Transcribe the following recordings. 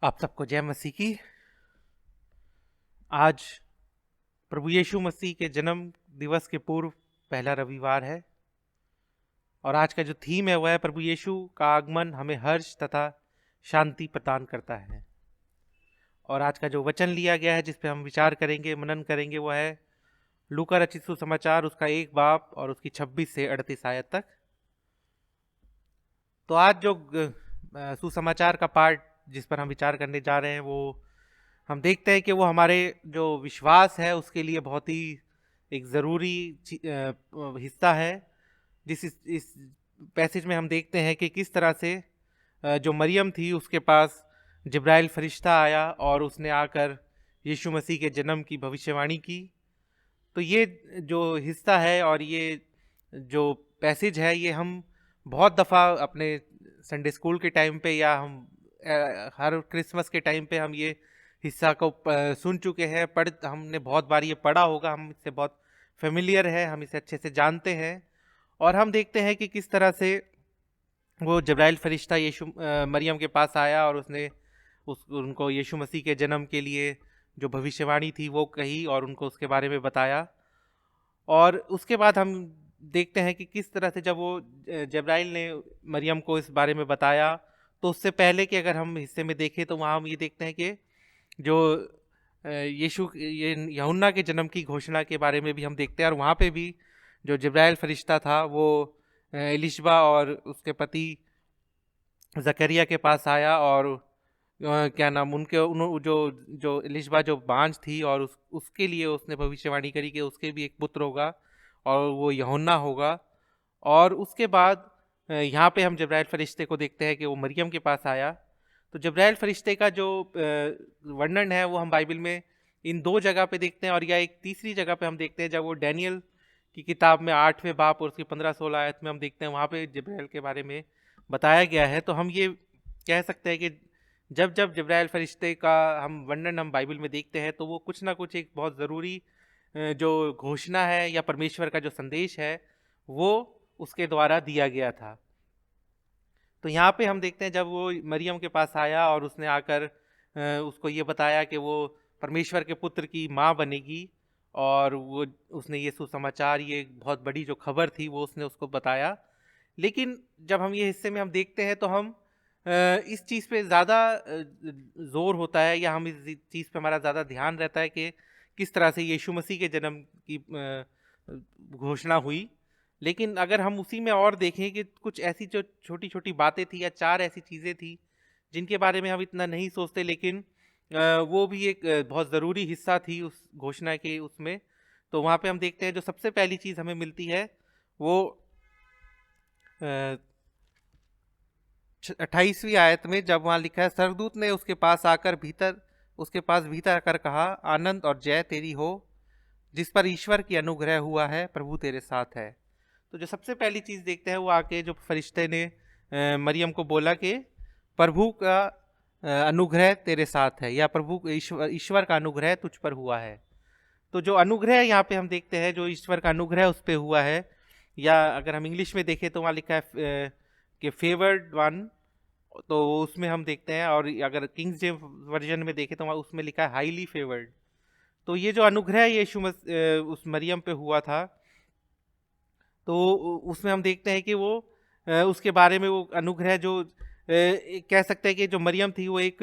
आप सबको जय मसीह की। आज प्रभु यीशु मसीह के जन्म दिवस के पूर्व पहला रविवार है और आज का जो थीम है वह है प्रभु यीशु का आगमन हमें हर्ष तथा शांति प्रदान करता है। और आज का जो वचन लिया गया है जिस पे हम विचार करेंगे, मनन करेंगे, वह है लूका रचित सुसमाचार उसका 1 बाब और उसकी 26 से 38 आयत तक। तो आज जो सुसमाचार का पार्ट जिस पर हम विचार करने जा रहे हैं वो हम देखते हैं कि वो हमारे जो विश्वास है उसके लिए बहुत ही एक ज़रूरी हिस्सा है। इस पैसेज में हम देखते हैं कि किस तरह से जो मरियम थी उसके पास जिब्राइल फरिश्ता आया और उसने आकर यीशु मसीह के जन्म की भविष्यवाणी की। तो ये जो हिस्सा है और ये जो पैसेज है ये हम बहुत दफ़ा अपने संडे स्कूल के टाइम पे या हम हर क्रिसमस के टाइम पे हम ये हिस्सा को सुन चुके हैं, हमने बहुत बार ये पढ़ा होगा, हम इससे बहुत फेमिलियर है, हम इसे अच्छे से जानते हैं। और हम देखते हैं कि किस तरह से वो जिब्राइल फरिश्ता मरियम के पास आया और उसने उनको यीशु मसीह के जन्म के लिए जो भविष्यवाणी थी वो कही और उनको उसके बारे में बताया। और उसके बाद हम देखते हैं कि किस तरह से जब वो जिब्राइल ने मरियम को इस बारे में बताया, तो उससे पहले कि अगर हम हिस्से में देखें तो वहाँ हम ये देखते हैं कि जो ये यूहन्ना के जन्म की घोषणा के बारे में भी हम देखते हैं। और वहाँ पे भी जो जिब्राइल फरिश्ता था वो एलिशबा और उसके पति जकरिया के पास आया और क्या नाम उनके जो जो एलिशबा जो बांझ थी और उसके लिए उसने भविष्यवाणी करी कि उसके भी एक पुत्र होगा और वो यूहन्ना होगा। और उसके बाद यहाँ पे हम जिब्राइल फरिश्ते को देखते हैं कि वो मरियम के पास आया। तो जिब्राइल फरिश्ते का जो वर्णन है वो हम बाइबल में इन 2 जगह पे देखते हैं और या एक तीसरी जगह पे हम देखते हैं जब वो डैनियल की किताब में 8वें बाब और उसकी 15-16 आयत में हम देखते हैं, वहाँ पे जिब्राइल के बारे में बताया गया है। तो हम ये कह सकते हैं कि जब जब जिब्राइल फरिश्ते का हम वर्णन हम बाइबल में देखते हैं तो वो कुछ ना कुछ एक बहुत ज़रूरी जो घोषणा है या परमेश्वर का जो संदेश है वो उसके द्वारा दिया गया था। तो यहाँ पे हम देखते हैं जब वो मरियम के पास आया और उसने आकर उसको ये बताया कि वो परमेश्वर के पुत्र की माँ बनेगी और वो उसने ये सुसमाचार, ये बहुत बड़ी जो खबर थी वो उसने उसको बताया। लेकिन जब हम ये हिस्से में हम देखते हैं तो हम इस चीज़ पे ज़्यादा ज़ोर होता है या हम इस चीज़ पे हमारा ज़्यादा ध्यान रहता है कि किस तरह से यीशु मसीह के जन्म की घोषणा हुई। लेकिन अगर हम उसी में और देखें कि कुछ ऐसी जो छोटी छोटी बातें थी या 4 ऐसी चीज़ें थी जिनके बारे में हम इतना नहीं सोचते, लेकिन वो भी एक बहुत ज़रूरी हिस्सा थी उस घोषणा के उसमें। तो वहाँ पे हम देखते हैं जो सबसे पहली चीज़ हमें मिलती है वो 28वीं आयत में, जब वहाँ लिखा है सरदूत ने उसके पास भीतर आकर कहा, आनंद और जय तेरी हो जिस पर ईश्वर की अनुग्रह हुआ है, प्रभु तेरे साथ है। तो जो सबसे पहली चीज़ देखते हैं वो आके जो फरिश्ते ने मरियम को बोला कि प्रभु का अनुग्रह तेरे साथ है या प्रभु ईश्वर का अनुग्रह तुझ पर हुआ है। तो जो अनुग्रह यहाँ पे हम देखते हैं जो ईश्वर का अनुग्रह उस पर हुआ है, या अगर हम इंग्लिश में देखें तो वहाँ लिखा है कि फेवर्ड वन, तो उसमें हम देखते हैं। और अगर किंग्स जेम्स वर्जन में देखें तो वहाँ उसमें लिखा है हाईली फेवर्ड। तो ये जो अनुग्रह उस मरियम पे हुआ था तो उसमें हम देखते हैं कि वो उसके बारे में वो अनुग्रह जो कह सकते हैं कि जो मरियम थी वो एक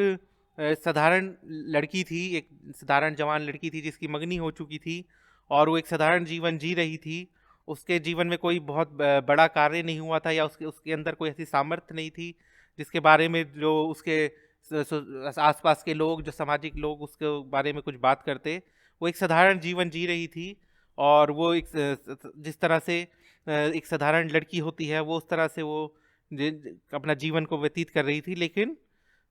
साधारण लड़की थी, एक साधारण जवान लड़की थी जिसकी मंगनी हो चुकी थी और वो एक साधारण जीवन जी रही थी। उसके जीवन में कोई बहुत बड़ा कार्य नहीं हुआ था या उसके उसके अंदर कोई ऐसी सामर्थ्य नहीं थी जिसके बारे में जो उसके आसपास के लोग, जो सामाजिक लोग उसके बारे में कुछ बात करते। वो एक साधारण जीवन जी रही थी और वो एक जिस तरह से एक साधारण लड़की होती है वो उस तरह से वो अपना जीवन को व्यतीत कर रही थी। लेकिन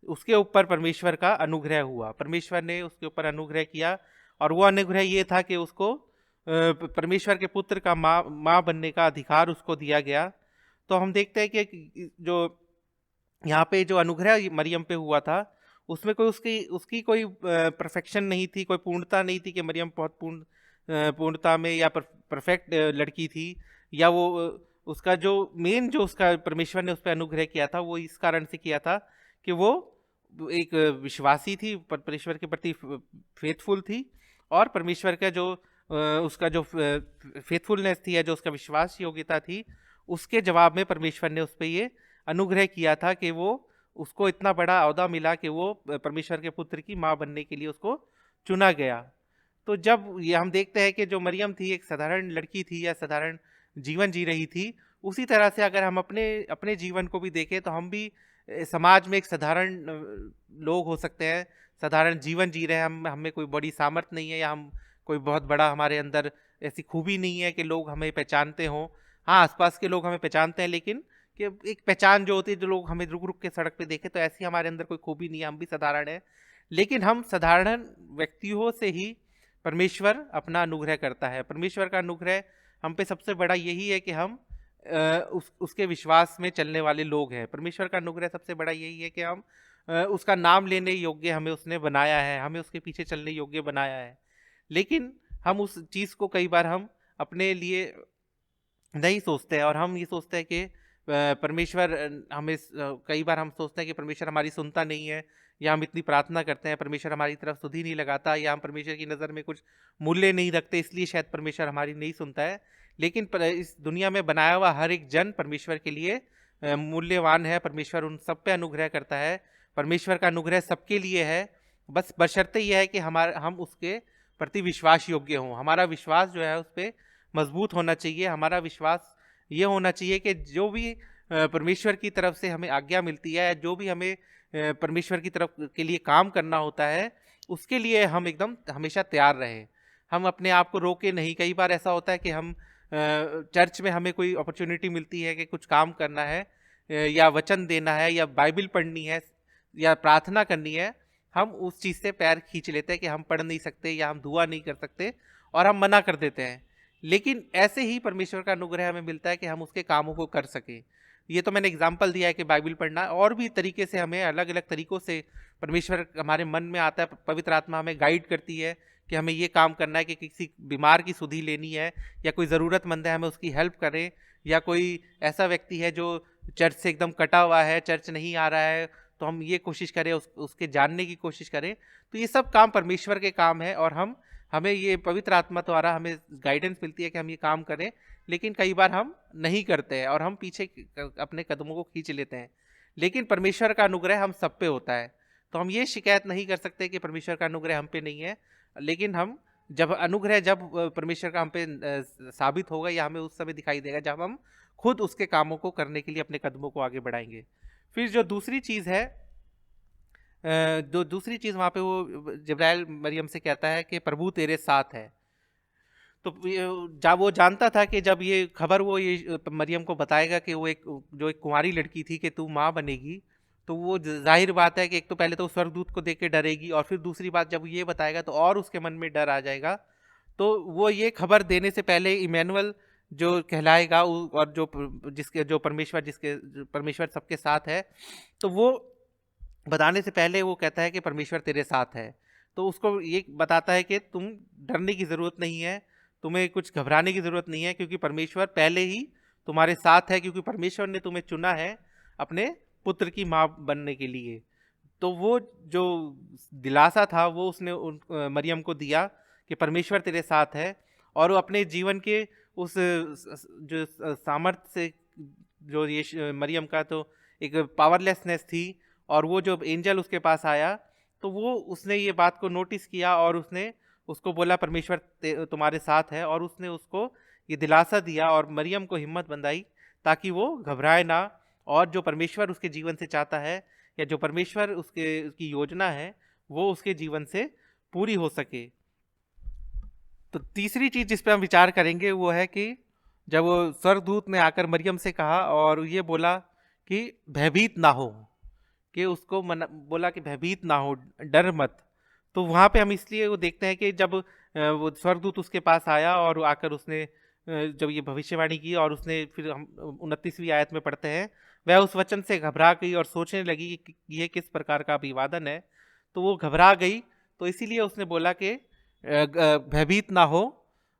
उसके ऊपर परमेश्वर का अनुग्रह हुआ, परमेश्वर ने उसके ऊपर अनुग्रह किया और वो अनुग्रह ये था कि उसको परमेश्वर के पुत्र का माँ बनने का अधिकार उसको दिया गया। तो हम देखते हैं कि जो यहाँ पे जो अनुग्रह मरियम पे हुआ था उसमें कोई उसकी कोई परफेक्शन नहीं थी, कोई पूर्णता नहीं थी कि मरियम बहुत पूर्णता में या परफेक्ट लड़की थी, या वो उसका जो मेन जो उसका परमेश्वर ने उस पर अनुग्रह किया था वो इस कारण से किया था कि वो एक विश्वासी थी, परमेश्वर के प्रति फेथफुल थी, और परमेश्वर का जो उसका जो फेथफुलनेस थी या जो उसका विश्वास योग्यता थी, उसके जवाब में परमेश्वर ने उस पर ये अनुग्रह किया था कि वो उसको इतना बड़ा ओहदा मिला कि वो परमेश्वर के पुत्र की माँ बनने के लिए उसको चुना गया। तो जब ये हम देखते हैं कि जो मरियम थी एक साधारण लड़की थी या साधारण जीवन जी रही थी, उसी तरह से अगर हम अपने अपने जीवन को भी देखें तो हम भी समाज में एक साधारण लोग हो सकते हैं, साधारण जीवन जी रहे हैं, हम हमें कोई बड़ी सामर्थ्य नहीं है या हम कोई बहुत बड़ा हमारे अंदर ऐसी खूबी नहीं है कि लोग हमें पहचानते हों। हाँ, आसपास के लोग हमें पहचानते हैं, लेकिन कि एक पहचान जो होती है, जो लोग हमें रुक रुक के सड़क पे देखे, तो ऐसी हमारे अंदर कोई खूबी नहीं है, हम भी साधारण है। लेकिन हम साधारण व्यक्तियों से ही परमेश्वर अपना अनुग्रह करता है। परमेश्वर का अनुग्रह हम पे सबसे बड़ा यही है कि हम उसके विश्वास में चलने वाले लोग हैं। परमेश्वर का अनुग्रह सबसे बड़ा यही है कि हम उसका नाम लेने योग्य हमें उसने बनाया है, हमें उसके पीछे चलने योग्य बनाया है। लेकिन हम उस चीज़ को कई बार हम अपने लिए नहीं सोचते हैं, और हम ये सोचते हैं कि परमेश्वर हमें कई बार हम सोचते हैं कि परमेश्वर हमारी सुनता नहीं है, या हम इतनी प्रार्थना करते हैं परमेश्वर हमारी तरफ सुधि नहीं लगाता, या हम परमेश्वर की नज़र में कुछ मूल्य नहीं रखते इसलिए शायद परमेश्वर हमारी नहीं सुनता है। लेकिन इस दुनिया में बनाया हुआ हर एक जन परमेश्वर के लिए मूल्यवान है। परमेश्वर उन सब पे अनुग्रह करता है। परमेश्वर का अनुग्रह सबके लिए है, बस बशर्ते यह है कि हम उसके प्रति विश्वास योग्य हों। हमारा विश्वास जो है उस पर मजबूत होना चाहिए। हमारा विश्वास ये होना चाहिए कि जो भी परमेश्वर की तरफ से हमें आज्ञा मिलती है, जो भी हमें परमेश्वर की तरफ के लिए काम करना होता है, उसके लिए हम एकदम हमेशा तैयार रहें। हम अपने आप को रोके नहीं। कई बार ऐसा होता है कि हम चर्च में हमें कोई अपॉर्चुनिटी मिलती है कि कुछ काम करना है, या वचन देना है, या बाइबल पढ़नी है, या प्रार्थना करनी है, हम उस चीज़ से पैर खींच लेते हैं कि हम पढ़ नहीं सकते या हम दुआ नहीं कर सकते, और हम मना कर देते हैं। लेकिन ऐसे ही परमेश्वर का अनुग्रह हमें मिलता है कि हम उसके कामों को कर सकें। ये तो मैंने एग्जाम्पल दिया है कि बाइबल पढ़ना, और भी तरीके से हमें अलग अलग तरीक़ों से परमेश्वर हमारे मन में आता है। पवित्र आत्मा हमें गाइड करती है कि हमें ये काम करना है, कि किसी बीमार की सुधि लेनी है, या कोई ज़रूरतमंद है हमें उसकी हेल्प करें, या कोई ऐसा व्यक्ति है जो चर्च से एकदम कटा हुआ है, चर्च नहीं आ रहा है, तो हम ये कोशिश करें उसके जानने की कोशिश करें। तो ये सब काम परमेश्वर के काम है, और हमें ये पवित्र आत्मा द्वारा हमें गाइडेंस मिलती है कि हम ये काम करें। लेकिन कई बार हम नहीं करते हैं और हम पीछे अपने कदमों को खींच लेते हैं। लेकिन परमेश्वर का अनुग्रह हम सब पे होता है, तो हम ये शिकायत नहीं कर सकते कि परमेश्वर का अनुग्रह हम पे नहीं है। लेकिन हम जब परमेश्वर का हम पे साबित होगा, या हमें उस समय दिखाई देगा जब हम खुद उसके कामों को करने के लिए अपने कदमों को आगे बढ़ाएंगे। फिर जो दूसरी चीज़ है, दूसरी चीज़ वहाँ पे वो जिब्राइल मरियम से कहता है कि प्रभु तेरे साथ है। तो जब वो जानता था कि जब ये खबर वो ये मरियम को बताएगा कि वो एक कुंवारी लड़की थी कि तू माँ बनेगी, तो वो जाहिर बात है कि एक तो पहले तो स्वर्गदूत को देख के डरेगी, और फिर दूसरी बात जब ये बताएगा तो और उसके मन में डर आ जाएगा। तो वो ये खबर देने से पहले इमैनुअल जो कहलाएगा, और जो परमेश्वर सबके साथ है, तो वो बताने से पहले वो कहता है कि परमेश्वर तेरे साथ है। तो उसको ये बताता है कि तुम डरने की ज़रूरत नहीं है, तुम्हें कुछ घबराने की ज़रूरत नहीं है, क्योंकि परमेश्वर पहले ही तुम्हारे साथ है, क्योंकि परमेश्वर ने तुम्हें चुना है अपने पुत्र की माँ बनने के लिए। तो वो जो दिलासा था वो उसने मरियम को दिया कि परमेश्वर तेरे साथ है, और वो अपने जीवन के उस जो सामर्थ्य से, जो ये मरियम का तो एक पावरलेसनेस थी, और वो जब एंजल उसके पास आया तो वो उसने ये बात को नोटिस किया, और उसने उसको बोला परमेश्वर तुम्हारे साथ है, और उसने उसको ये दिलासा दिया और मरियम को हिम्मत बंधाई ताकि वो घबराए ना, और जो परमेश्वर उसके जीवन से चाहता है, या जो परमेश्वर उसकी योजना है, वो उसके जीवन से पूरी हो सके। तो तीसरी चीज़ जिस पे हम विचार करेंगे वो है कि जब वो स्वर्गदूत ने आकर मरियम से कहा और ये बोला कि भयभीत ना हो, कि उसको बोला कि भयभीत ना हो, डर मत। तो वहाँ पे हम इसलिए वो देखते हैं कि जब वो स्वर्गदूत उसके पास आया और आकर उसने जब ये भविष्यवाणी की, और उसने फिर हम 29वीं आयत में पढ़ते हैं, वह उस वचन से घबरा गई और सोचने लगी कि ये किस प्रकार का अभिवादन है। तो वो घबरा गई, तो इसीलिए उसने बोला कि भयभीत ना हो,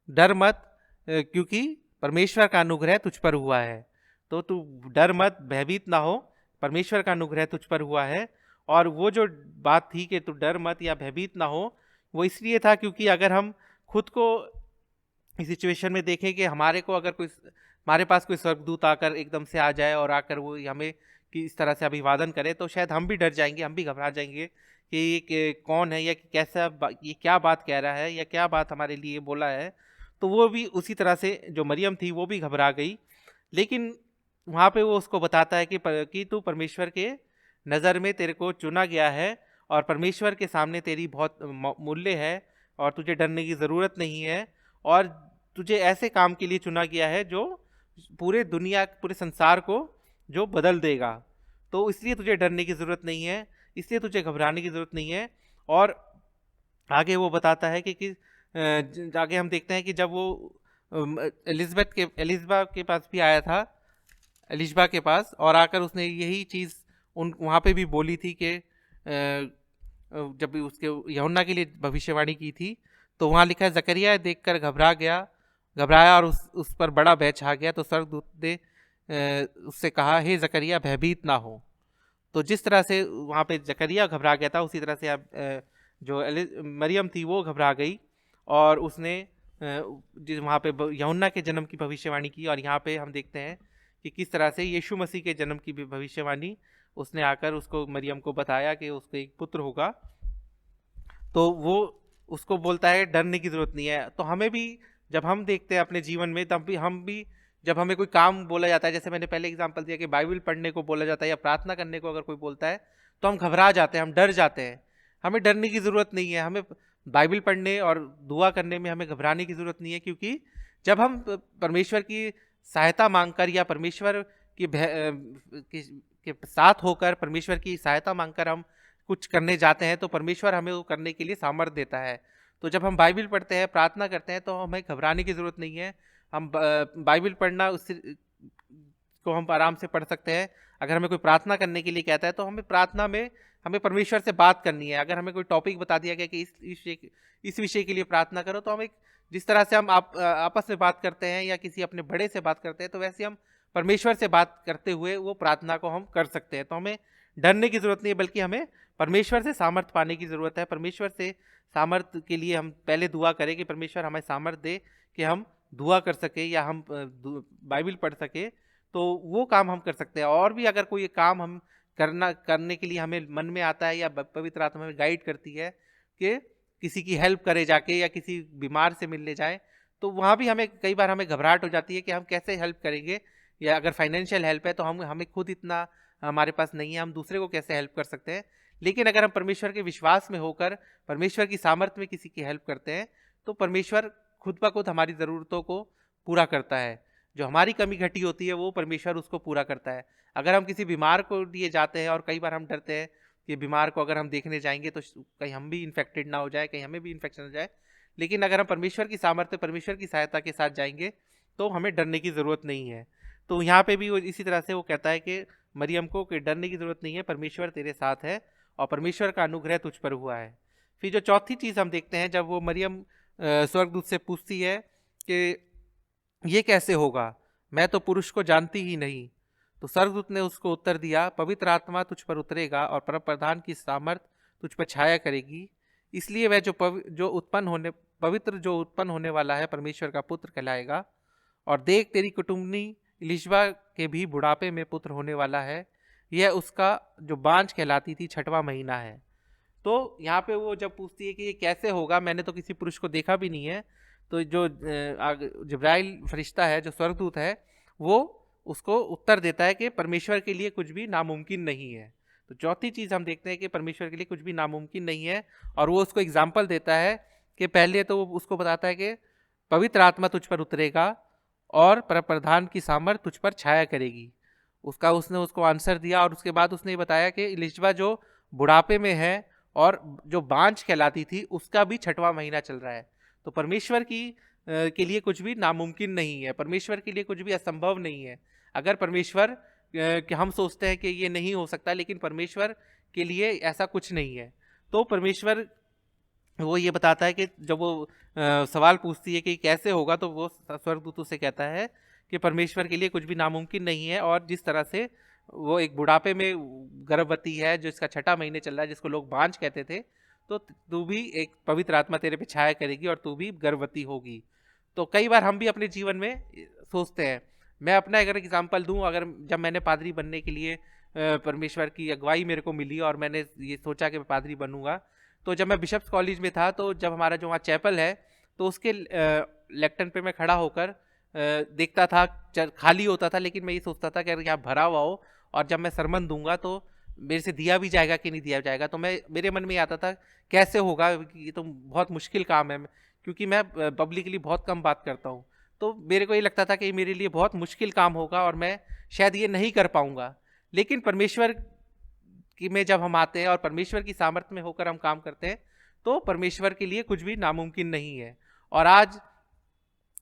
डर मत, क्योंकि परमेश्वर का अनुग्रह तुझ पर हुआ है। तो तू डर मत, भयभीत ना हो, परमेश्वर का अनुग्रह तुझ पर हुआ है। और वो जो बात थी कि तू डर मत या भयभीत ना हो, वो इसलिए था क्योंकि अगर हम खुद को इस सिचुएशन में देखें कि हमारे पास कोई स्वर्गदूत आकर एकदम से आ जाए और आकर वो हमें कि इस तरह से अभिवादन करे, तो शायद हम भी डर जाएंगे, हम भी घबरा जाएंगे कि ये कौन है या ये क्या बात कह रहा है या क्या बात हमारे लिए बोला है। तो वो भी उसी तरह से जो मरियम थी वो भी घबरा गई। लेकिन वहाँ पे वो उसको बताता है कि तू परमेश्वर के नज़र में तेरे को चुना गया है और परमेश्वर के सामने तेरी बहुत मूल्य है और तुझे डरने की ज़रूरत नहीं है, और तुझे ऐसे काम के लिए चुना गया है जो पूरे संसार को जो बदल देगा। तो इसलिए तुझे डरने की ज़रूरत नहीं है, इसलिए तुझे घबराने की ज़रूरत नहीं है। और आगे वो बताता है आगे हम देखते हैं कि जब वो एलिजबा के पास भी आया था, एलिशबा के पास, और आकर उसने यही चीज़ उन वहाँ पे भी बोली थी कि जब भी उसके यूहन्ना के लिए भविष्यवाणी की थी, तो वहाँ लिखा है जकरिया देखकर घबराया और उस पर बड़ा भय छा गया। तो स्वर्गदूत ने उससे कहा, हे जकरिया भयभीत ना हो। तो जिस तरह से वहाँ पे जकरिया घबरा गया था, उसी तरह से अब जो मरियम थी वो घबरा गई और उसने जिस वहाँ पे यूहन्ना के जन्म की भविष्यवाणी की। और यहाँ पे हम देखते हैं कि किस तरह से यीशु मसीह के जन्म की भी भविष्यवाणी उसने आकर उसको मरियम को बताया कि उसको एक पुत्र होगा। तो वो उसको बोलता है डरने की ज़रूरत नहीं है। तो हमें भी जब हम देखते हैं अपने जीवन में, तब भी हम भी जब हमें कोई काम बोला जाता है, जैसे मैंने पहले एग्जांपल दिया कि बाइबल पढ़ने को बोला जाता है या प्रार्थना करने को अगर कोई बोलता है, तो हम घबरा जाते हैं, हम डर जाते हैं। हमें डरने की ज़रूरत नहीं है, हमें बाइबल पढ़ने और दुआ करने में हमें घबराने की ज़रूरत नहीं है, क्योंकि जब हम परमेश्वर की सहायता मांगकर या परमेश्वर के साथ होकर परमेश्वर की सहायता मांगकर हम कुछ करने जाते हैं, तो परमेश्वर हमें वो करने के लिए सामर्थ्य देता है। तो जब हम बाइबल पढ़ते हैं, प्रार्थना करते हैं, तो हमें घबराने की ज़रूरत नहीं है। हम बाइबल पढ़ना उससे को हम आराम से पढ़ सकते हैं। अगर हमें कोई प्रार्थना करने के लिए कहता है, तो हमें प्रार्थना में हमें परमेश्वर से बात करनी है। अगर हमें कोई टॉपिक बता दिया गया कि इस विषय के लिए प्रार्थना करो, तो हम जिस तरह से हम आपस में बात करते हैं या किसी अपने बड़े से बात करते हैं, तो वैसे हम परमेश्वर से बात करते हुए वो प्रार्थना को हम कर सकते हैं। तो हमें डरने की ज़रूरत नहीं है, बल्कि हमें परमेश्वर से सामर्थ्य पाने की ज़रूरत है। परमेश्वर से सामर्थ्य के लिए हम पहले दुआ करें कि परमेश्वर हमें सामर्थ्य दे कि हम दुआ कर सके या हम बाइबल पढ़ सके, तो वो काम हम कर सकते हैं। और भी अगर कोई काम हम करने के लिए हमें मन में आता है या पवित्र आत्मा हमें गाइड करती है कि किसी की हेल्प करे जाके या किसी बीमार से मिलने जाए, तो वहाँ भी हमें कई बार हमें घबराहट हो जाती है कि हम कैसे हेल्प करेंगे, या अगर फाइनेंशियल हेल्प है तो हमें खुद इतना हमारे पास नहीं है, हम दूसरे को कैसे हेल्प कर सकते हैं। लेकिन अगर हम परमेश्वर के विश्वास में होकर परमेश्वर की सामर्थ्य में किसी की हेल्प करते हैं, तो परमेश्वर खुद ब खुद हमारी ज़रूरतों को पूरा करता है। जो हमारी कमी घटी होती है वो परमेश्वर उसको पूरा करता है। अगर हम किसी बीमार को लिए जाते हैं, और कई बार हम डरते हैं कि बीमार को अगर हम देखने जाएंगे तो कहीं हम भी इन्फेक्टेड ना हो जाए, कहीं हमें भी इन्फेक्शन हो जाए। लेकिन अगर हम परमेश्वर की सामर्थ्य, परमेश्वर की सहायता के साथ जाएंगे, तो हमें डरने की ज़रूरत नहीं है। तो यहाँ पे भी वो इसी तरह से वो कहता है कि मरियम को कि डरने की ज़रूरत नहीं है, परमेश्वर तेरे साथ है और परमेश्वर का अनुग्रह तुझ पर हुआ है। फिर जो चौथी चीज़ हम देखते हैं, जब वो मरियम स्वर्गदूत से पूछती है कि ये कैसे होगा, मैं तो पुरुष को जानती ही नहीं। तो स्वर्गदूत ने उसको उत्तर दिया, पवित्र आत्मा तुझ पर उतरेगा और परम प्रधान की सामर्थ तुझ पर छाया करेगी, इसलिए वह पवित्र जो उत्पन्न होने वाला है परमेश्वर का पुत्र कहलाएगा। और देख, तेरी कुटुम्बनी इलिशबा के भी बुढ़ापे में पुत्र होने वाला है, यह उसका जो बांझ कहलाती थी 6वां महीना है। तो यहाँ पे वो जब पूछती है कि ये कैसे होगा, मैंने तो किसी पुरुष को देखा भी नहीं है, तो जो जिब्राइल फरिश्ता है, जो स्वर्गदूत है, वो उसको उत्तर देता है कि परमेश्वर के लिए कुछ भी नामुमकिन नहीं है। तो चौथी चीज़ हम देखते हैं कि परमेश्वर के लिए कुछ भी नामुमकिन नहीं है। और वो उसको एग्जाम्पल देता है कि पहले तो वो उसको बताता है कि पवित्र आत्मा तुझ पर उतरेगा और प्रधान की सामर्थ तुझ पर छाया करेगी। उसने उसको आंसर दिया, और उसके बाद उसने बताया कि इलिशबा जो बुढ़ापे में है और जो बांझ कहलाती थी, उसका भी 6वां महीना चल रहा है। तो परमेश्वर के लिए कुछ भी नामुमकिन नहीं है, परमेश्वर के लिए कुछ भी असंभव नहीं है। अगर परमेश्वर कि हम सोचते हैं कि ये नहीं हो सकता, लेकिन परमेश्वर के लिए ऐसा कुछ नहीं है। तो परमेश्वर वो ये बताता है कि जब वो सवाल पूछती है कि कैसे होगा, तो वो स्वर्गदूत से कहता है कि परमेश्वर के लिए कुछ भी नामुमकिन नहीं है। और जिस तरह से वो एक बुढ़ापे में गर्भवती है, जो इसका 6ठा महीने चल रहा है, जिसको लोग बांझ कहते थे, तो तू भी एक पवित्र आत्मा तेरे पे छाया करेगी और तू भी गर्भवती होगी। तो कई बार हम भी अपने जीवन में सोचते हैं। मैं अपना अगर एग्जाम्पल दूं, अगर जब मैंने पादरी बनने के लिए परमेश्वर की अगुवाई मेरे को मिली और मैंने ये सोचा कि मैं पादरी बनूंगा, तो जब मैं बिशप्स कॉलेज में था, तो जब हमारा जो वहाँ चैपल है, तो उसके लेक्टन पे मैं खड़ा होकर देखता था, खाली होता था, लेकिन मैं ये सोचता था कि अगर यहाँ भरा हुआ हो और जब मैं सरमन दूंगा तो मेरे से दिया भी जाएगा कि नहीं दिया जाएगा। तो मैं, मेरे मन में आता था कैसे होगा, ये तो बहुत मुश्किल काम है, क्योंकि मैं पब्लिकली बहुत कम बात करता हूँ। तो मेरे को ये लगता था कि मेरे लिए बहुत मुश्किल काम होगा और मैं शायद ये नहीं कर पाऊंगा। लेकिन परमेश्वर की में जब हम आते हैं और परमेश्वर की सामर्थ्य में होकर हम काम करते हैं, तो परमेश्वर के लिए कुछ भी नामुमकिन नहीं है। और आज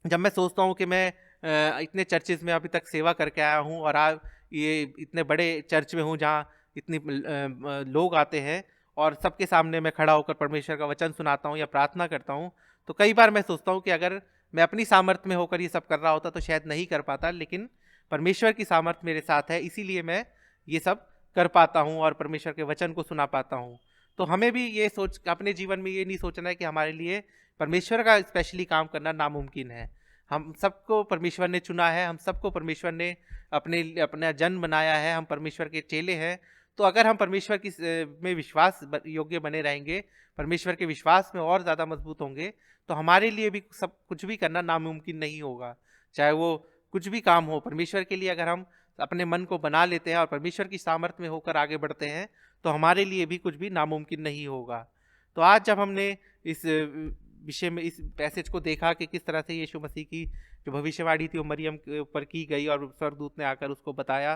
जब मैं सोचता हूँ कि मैं इतने चर्चेज में अभी तक सेवा करके आया हूँ और आज ये इतने बड़े चर्च में हूँ जहाँ इतनी लोग आते हैं और सबके सामने मैं खड़ा होकर परमेश्वर का वचन सुनाता हूँ या प्रार्थना करता हूँ, तो कई बार मैं सोचता हूँ कि अगर मैं अपनी सामर्थ्य में होकर ये सब कर रहा होता तो शायद नहीं कर पाता, लेकिन परमेश्वर की सामर्थ्य मेरे साथ है, इसीलिए मैं ये सब कर पाता हूँ और परमेश्वर के वचन को सुना पाता हूँ। तो हमें भी ये सोच, अपने जीवन में ये नहीं सोचना है कि हमारे लिए परमेश्वर का स्पेशली काम करना नामुमकिन है। हम सबको परमेश्वर ने चुना है, हम सबको परमेश्वर ने अपना जन्म बनाया है, हम परमेश्वर के चेले हैं। तो अगर हम परमेश्वर की में विश्वास योग्य बने रहेंगे, परमेश्वर के विश्वास में और ज़्यादा मजबूत होंगे, तो हमारे लिए भी सब कुछ भी करना नामुमकिन नहीं होगा। चाहे वो कुछ भी काम हो, परमेश्वर के लिए अगर हम अपने मन को बना लेते हैं और परमेश्वर की सामर्थ्य में होकर आगे बढ़ते हैं, तो हमारे लिए भी कुछ भी नामुमकिन नहीं होगा। तो आज जब हमने इस विषय में, इस पैसेज को देखा कि किस तरह से यीशु मसीह की जो भविष्यवाणी थी वो मरियम के ऊपर की गई और स्वर्गदूत ने आकर उसको बताया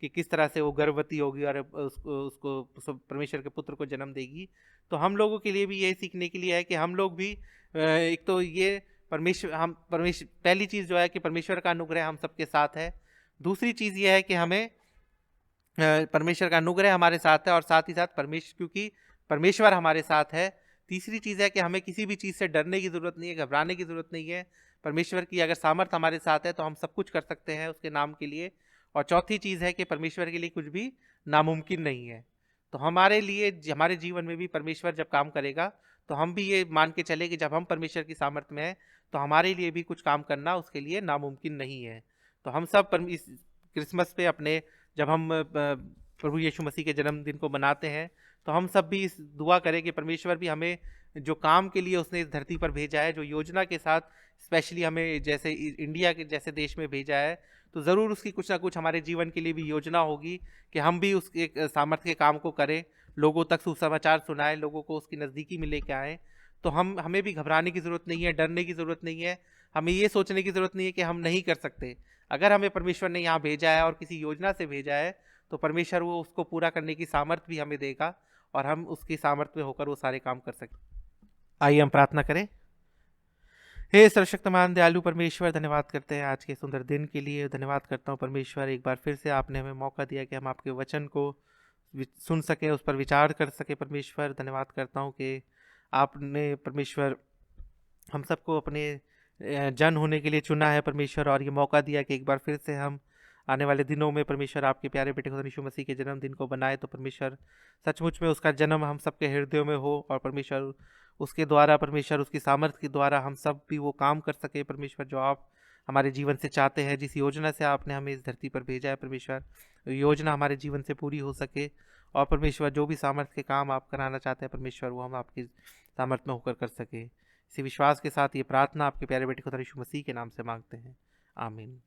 कि किस तरह से वो गर्भवती होगी और उसको परमेश्वर के पुत्र को जन्म देगी, तो हम लोगों के लिए भी ये सीखने के लिए है कि हम लोग भी एक तो ये परमेश्वर पहली चीज़ जो है कि परमेश्वर का अनुग्रह हम सबके साथ है। दूसरी चीज़ ये है कि हमें परमेश्वर का अनुग्रह हमारे साथ है और साथ ही साथ क्योंकि परमेश्वर हमारे साथ है। तीसरी चीज़ है कि हमें किसी भी चीज़ से डरने की ज़रूरत नहीं है, घबराने की ज़रूरत नहीं है। परमेश्वर की अगर सामर्थ हमारे साथ है तो हम सब कुछ कर सकते हैं उसके नाम के लिए। और चौथी चीज़ है कि परमेश्वर के लिए कुछ भी नामुमकिन नहीं है। तो हमारे लिए, हमारे जीवन में भी परमेश्वर जब काम करेगा तो हम भी ये मान के चले कि जब हम परमेश्वर की सामर्थ्य में हैं तो हमारे लिए भी कुछ काम करना उसके लिए नामुमकिन नहीं है। तो हम सब इस क्रिसमस पे अपने, जब हम प्रभु यीशु मसीह के जन्मदिन को मनाते हैं, तो हम सब भी इस दुआ करें कि परमेश्वर भी हमें जो काम के लिए उसने इस धरती पर भेजा है, जो योजना के साथ स्पेशली हमें जैसे इंडिया के जैसे देश में भेजा है, तो ज़रूर उसकी कुछ ना कुछ हमारे जीवन के लिए भी योजना होगी कि हम भी उसके सामर्थ्य के काम को करें, लोगों तक सुसमाचार सुनाएं, लोगों को उसकी नज़दीकी में लेके आएँ। तो हमें भी घबराने की ज़रूरत नहीं है, डरने की ज़रूरत नहीं है, हमें ये सोचने की ज़रूरत नहीं है कि हम नहीं कर सकते। अगर हमें परमेश्वर ने यहाँ भेजा है और किसी योजना से भेजा है, तो परमेश्वर वो उसको पूरा करने की सामर्थ्य भी हमें देगा और हम उसकी सामर्थ्य में होकर वो सारे काम कर सकते। आइए हम प्रार्थना करें। हे सर्वशक्तिमान दयालु परमेश्वर, धन्यवाद करते हैं आज के सुंदर दिन के लिए। धन्यवाद करता हूँ परमेश्वर, एक बार फिर से आपने हमें मौका दिया कि हम आपके वचन को सुन सकें, उस पर विचार कर सके। परमेश्वर धन्यवाद करता हूँ कि आपने परमेश्वर हम सबको अपने जन होने के लिए चुना है परमेश्वर, और ये मौका दिया कि एक बार फिर से हम आने वाले दिनों में परमेश्वर आपके प्यारे बेटे खुदा यीशु मसीह के जन्मदिन को बनाए। तो परमेश्वर सचमुच में उसका जन्म हम सबके हृदयों में हो और परमेश्वर उसके द्वारा, परमेश्वर उसकी सामर्थ्य के द्वारा हम सब भी वो काम कर सके परमेश्वर जो आप हमारे जीवन से चाहते हैं, जिस योजना से आपने हमें इस धरती पर भेजा है परमेश्वर, योजना हमारे जीवन से पूरी हो सके। और परमेश्वर जो भी सामर्थ्य के काम आप कराना चाहते हैं परमेश्वर, वो हम आपकी सामर्थ्य में होकर कर सके। इसी विश्वास के साथ ये प्रार्थना आपके प्यारे बेटे खुदा यीशु मसीह के नाम से मांगते हैं, आमीन।